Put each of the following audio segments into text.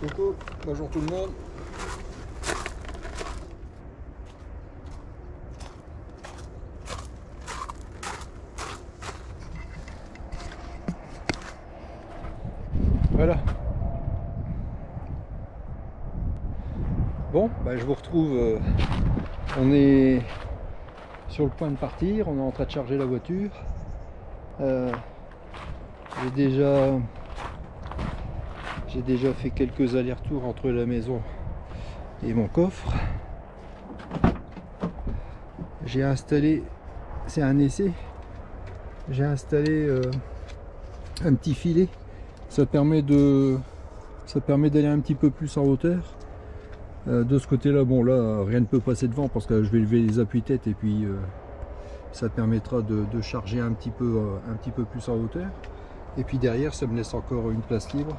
Coucou, bonjour tout le monde. Voilà. Bon, bah, je vous retrouve. On est sur le point de partir. On est en train de charger la voiture. J'ai déjà fait quelques allers-retours entre la maison et mon coffre. J'ai installé, c'est un essai, j'ai installé un petit filet. Ça permet d'aller un petit peu plus en hauteur. De ce côté là, bon là rien ne peut passer devant parce que je vais lever les appuis-têtes et puis ça permettra de charger un petit peu plus en hauteur. Et puis derrière ça me laisse encore une place libre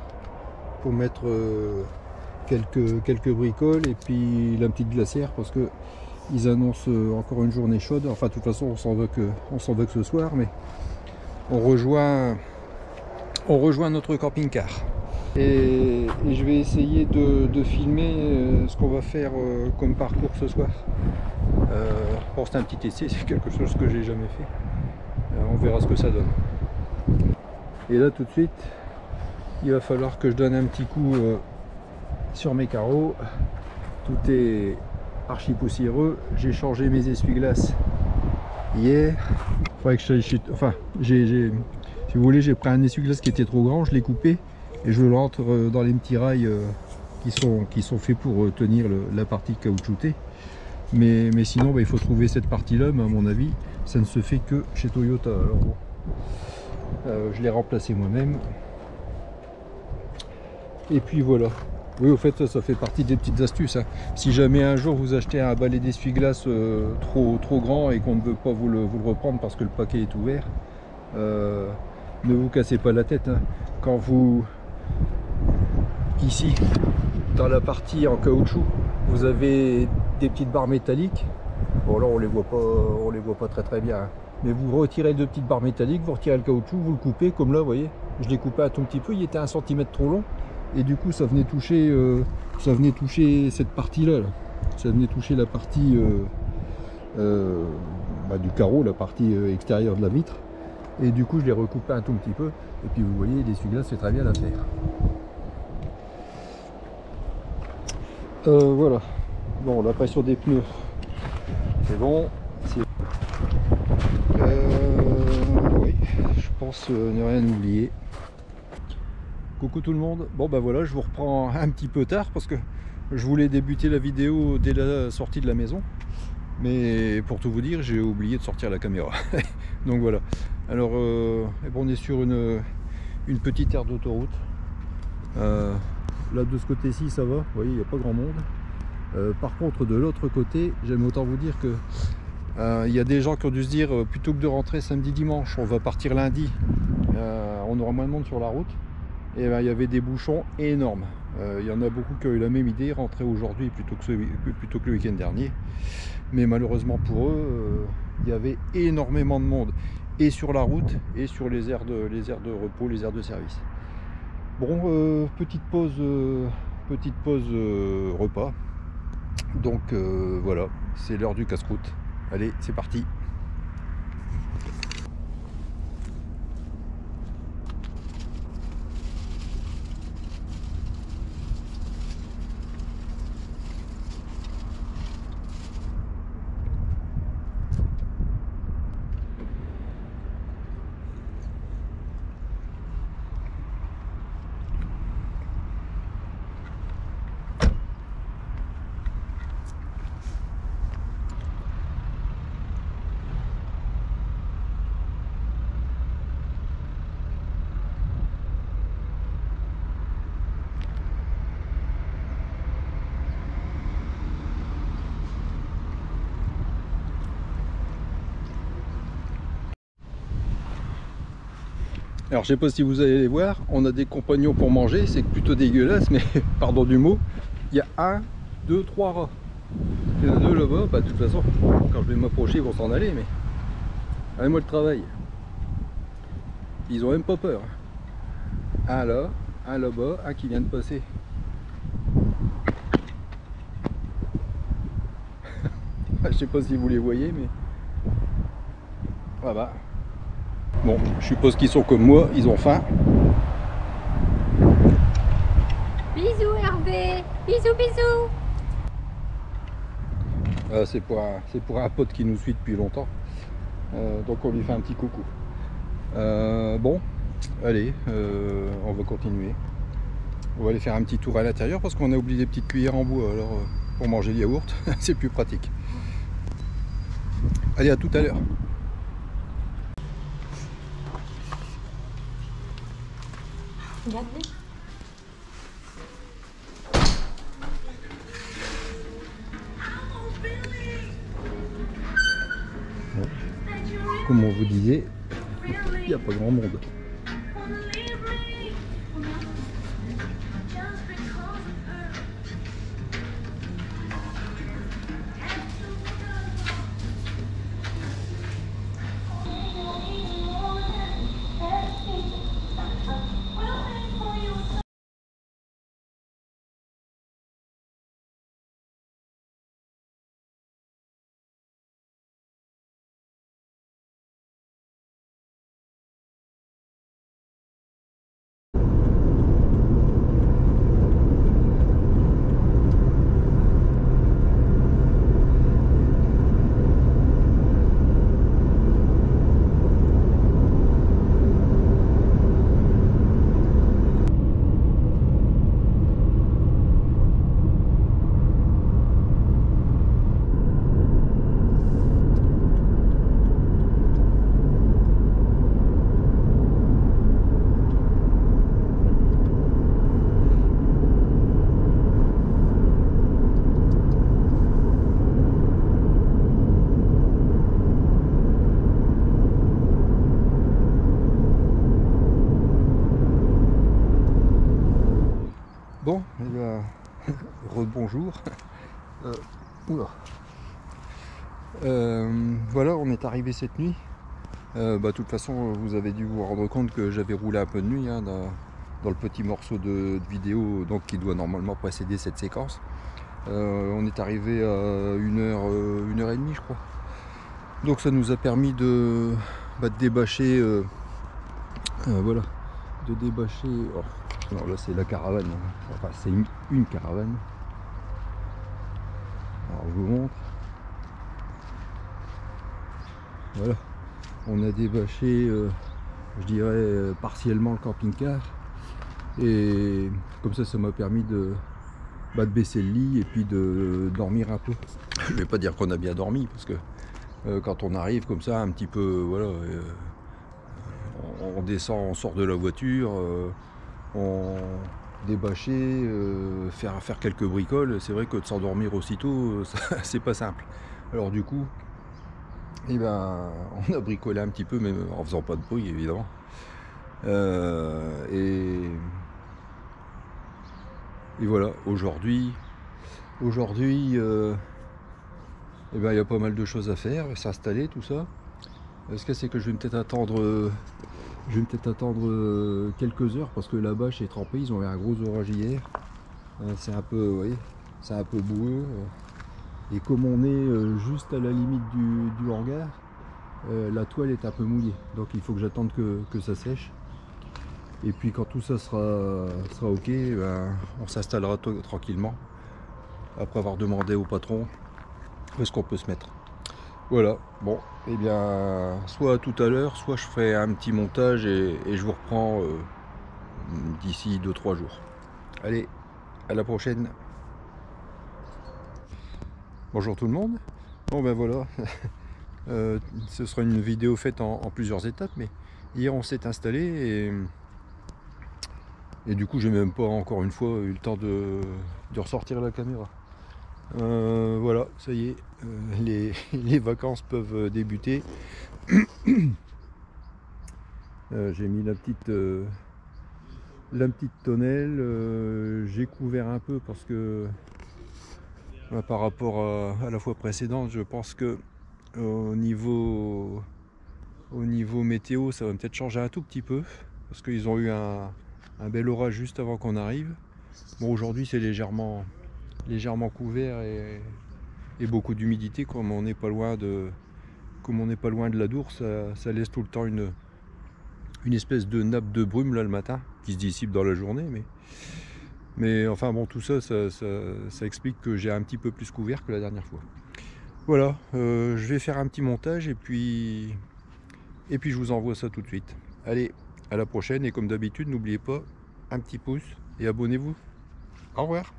pour mettre quelques bricoles et puis la petite glacière parce que ils annoncent encore une journée chaude. Enfin de toute façon on s'en va que ce soir, mais on rejoint notre camping-car. Et je vais essayer de filmer ce qu'on va faire comme parcours ce soir. Bon, c'est un petit essai, c'est quelque chose que j'ai jamais fait. On verra ce que ça donne. Et là tout de suite, il va falloir que je donne un petit coup sur mes carreaux. Tout est archi poussiéreux. J'ai changé mes essuie-glaces hier. Faudrait que si vous voulez, j'ai pris un essuie-glace qui était trop grand, je l'ai coupé et je le rentre dans les petits rails qui sont faits pour tenir la partie caoutchoutée. Mais sinon, bah, il faut trouver cette partie-là, mais à mon avis, ça ne se fait que chez Toyota. Alors bon, je l'ai remplacé moi-même. Et puis voilà. Oui, au fait, ça fait partie des petites astuces. Hein. Si jamais un jour vous achetez un balai d'essuie-glace trop grand et qu'on ne veut pas vous le reprendre parce que le paquet est ouvert, ne vous cassez pas la tête. Hein. Quand vous, ici, dans la partie en caoutchouc, vous avez des petites barres métalliques. Bon là, on les voit pas très bien. Hein. Mais vous retirez deux petites barres métalliques, vous retirez le caoutchouc, vous le coupez comme là, vous voyez. Je l'ai coupé un tout petit peu, il était 1 cm trop long. Et du coup ça venait toucher cette partie là, ça venait toucher la partie du carreau, la partie extérieure de la vitre, et du coup je l'ai recoupé un tout petit peu et puis vous voyez l'essuie-glace fait très bien l'affaire. Voilà, bon, la pression des pneus c'est bon, oui, je pense ne rien oublier. Coucou tout le monde, bon bah voilà, je vous reprends un petit peu tard parce que je voulais débuter la vidéo dès la sortie de la maison, mais pour tout vous dire j'ai oublié de sortir la caméra. Donc voilà, alors on est sur une petite aire d'autoroute. Là de ce côté-ci ça va, vous voyez, il n'y a pas grand monde. Par contre de l'autre côté, j'aime autant vous dire que il y a des gens qui ont dû se dire plutôt que de rentrer samedi dimanche, on va partir lundi, on aura moins de monde sur la route. Et ben, il y avait des bouchons énormes. Il y en a beaucoup qui ont eu la même idée, rentrer aujourd'hui plutôt que le week-end dernier. Mais malheureusement pour eux, il y avait énormément de monde. Et sur la route, et sur les aires de repos, les aires de service. Bon, petite pause repas. Donc voilà, c'est l'heure du casse-croûte. Allez, c'est parti. Alors je sais pas si vous allez les voir, on a des compagnons pour manger, c'est plutôt dégueulasse, mais pardon du mot, il y a 1, 2, 3 rats. Il y en a 2 là-bas, bah, de toute façon, quand je vais m'approcher ils vont s'en aller, mais allez-moi le travail. Ils ont même pas peur. Un là, un là-bas, un qui vient de passer Je sais pas si vous les voyez, mais voilà. Bon, je suppose qu'ils sont comme moi, ils ont faim. Bisous Hervé, bisous bisous. C'est pour un pote qui nous suit depuis longtemps, donc on lui fait un petit coucou. Bon, allez, on va continuer. On va aller faire un petit tour à l'intérieur parce qu'on a oublié des petites cuillères en bois, alors pour manger le yaourt, c'est plus pratique. Allez, à tout à l'heure. Regardez. Bon. Comme on vous disait, il n'y a pas grand monde. Bon, et bien, rebonjour. Oula. Voilà, on est arrivé cette nuit. De toute façon, vous avez dû vous rendre compte que j'avais roulé un peu de nuit, hein, dans le petit morceau de vidéo donc, qui doit normalement précéder cette séquence. On est arrivé à 1h30 je crois. Donc ça nous a permis de débâcher, voilà, de débâcher. Oh, non, là c'est la caravane, hein. Enfin c'est une caravane. Alors je vous montre. Voilà, on a débâché, je dirais partiellement le camping-car, et comme ça m'a permis de baisser le lit et puis de dormir un peu. Je vais pas dire qu'on a bien dormi parce que quand on arrive comme ça un petit peu, voilà, on descend, on sort de la voiture, on débâcher, faire quelques bricoles, c'est vrai que de s'endormir aussitôt, c'est pas simple. Alors du coup, eh ben, on a bricolé un petit peu, mais en faisant pas de bruit évidemment. Et voilà, aujourd'hui, eh ben, il y a pas mal de choses à faire, s'installer, tout ça. Ce qu'il y a, c'est que je vais peut-être attendre, quelques heures parce que là-bas, chez Trempé, ils ont eu un gros orage hier. C'est un peu, vous voyez, c'est un peu boueux. Et comme on est juste à la limite du hangar, la toile est un peu mouillée. Donc il faut que j'attende que ça sèche. Et puis quand tout ça sera ok, ben, on s'installera tranquillement. Après avoir demandé au patron où est-ce qu'on peut se mettre. Voilà, bon, et eh bien, soit tout à l'heure, soit je ferai un petit montage et je vous reprends d'ici 2-3 jours. Allez, à la prochaine. Bonjour tout le monde. Bon ben voilà, ce sera une vidéo faite en plusieurs étapes, mais hier on s'est installé et du coup j'ai même pas encore une fois eu le temps de ressortir la caméra. Voilà, ça y est, les vacances peuvent débuter. J'ai mis la petite tonnelle, j'ai couvert un peu parce que par rapport à la fois précédente, je pense que au niveau météo, ça va peut-être changer un tout petit peu parce qu'ils ont eu un bel orage juste avant qu'on arrive. Bon, aujourd'hui c'est légèrement couvert et beaucoup d'humidité. Comme on n'est pas loin de l'Adour, ça laisse tout le temps une espèce de nappe de brume là le matin qui se dissipe dans la journée, mais enfin bon, tout ça, ça explique que j'ai un petit peu plus couvert que la dernière fois. Voilà, je vais faire un petit montage et puis je vous envoie ça tout de suite. Allez, à la prochaine, et comme d'habitude, n'oubliez pas un petit pouce et abonnez-vous. Au revoir.